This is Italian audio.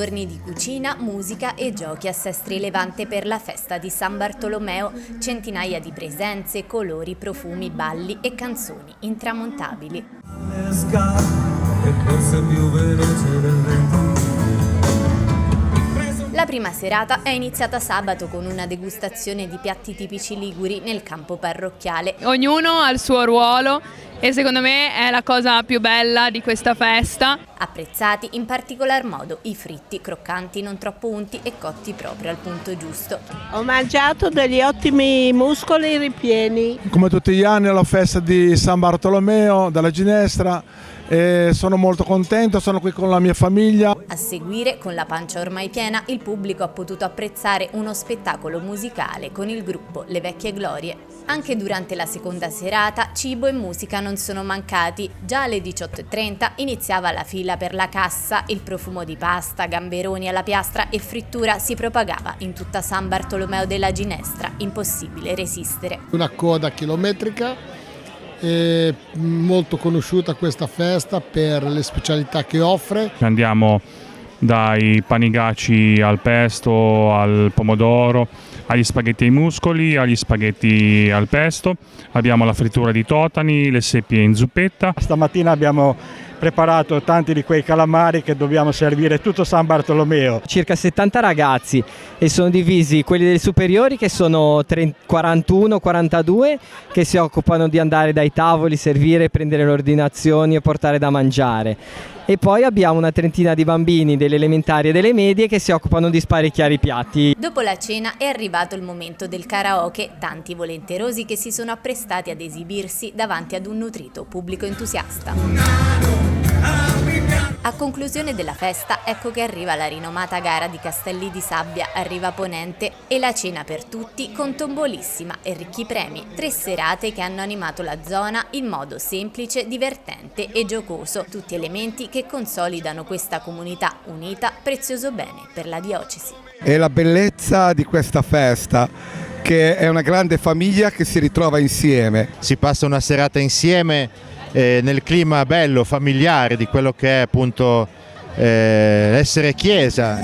giorni di cucina, musica e giochi a Sestri Levante per la festa di San Bartolomeo, centinaia di presenze, colori, profumi, balli e canzoni intramontabili. La prima serata è iniziata sabato con una degustazione di piatti tipici liguri nel campo parrocchiale. Ognuno ha il suo ruolo e secondo me è la cosa più bella di questa festa. Apprezzati in particolar modo i fritti croccanti, non troppo unti e cotti proprio al punto giusto. Ho mangiato degli ottimi muscoli ripieni. Come tutti gli anni alla festa di San Bartolomeo della Ginestra. Sono molto contento, sono qui con la mia famiglia. A seguire, con la pancia ormai piena, il pubblico ha potuto apprezzare uno spettacolo musicale con il gruppo Le Vecchie Glorie. Anche durante la seconda serata, cibo e musica non sono mancati. Già alle 18:30 iniziava la fila per la cassa, il profumo di pasta, gamberoni alla piastra e frittura si propagava in tutta San Bartolomeo della Ginestra, impossibile resistere. Una coda chilometrica. È molto conosciuta questa festa per le specialità che offre. Andiamo dai panigacci al pesto, al pomodoro, agli spaghetti ai muscoli, agli spaghetti al pesto. Abbiamo la frittura di totani, le seppie in zuppetta. Stamattina abbiamo preparato tanti di quei calamari che dobbiamo servire tutto San Bartolomeo. Circa 70 ragazzi e sono divisi quelli delle superiori che sono 41-42 che si occupano di andare dai tavoli, servire, prendere le ordinazioni e portare da mangiare. E poi abbiamo una trentina di bambini delle elementari e delle medie che si occupano di sparecchiare i piatti. Dopo la cena è arrivato il momento del karaoke, tanti volenterosi che si sono apprestati ad esibirsi davanti ad un nutrito pubblico entusiasta. A conclusione della festa, ecco che arriva la rinomata gara di Castelli di Sabbia a Riva Ponente e la cena per tutti con tombolissima e ricchi premi. 3 serate che hanno animato la zona in modo semplice, divertente e giocoso, tutti elementi che consolidano questa comunità unita, prezioso bene per la diocesi. È la bellezza di questa festa, che è una grande famiglia che si ritrova insieme. Si passa una serata insieme nel clima bello, familiare di quello che è appunto essere chiesa.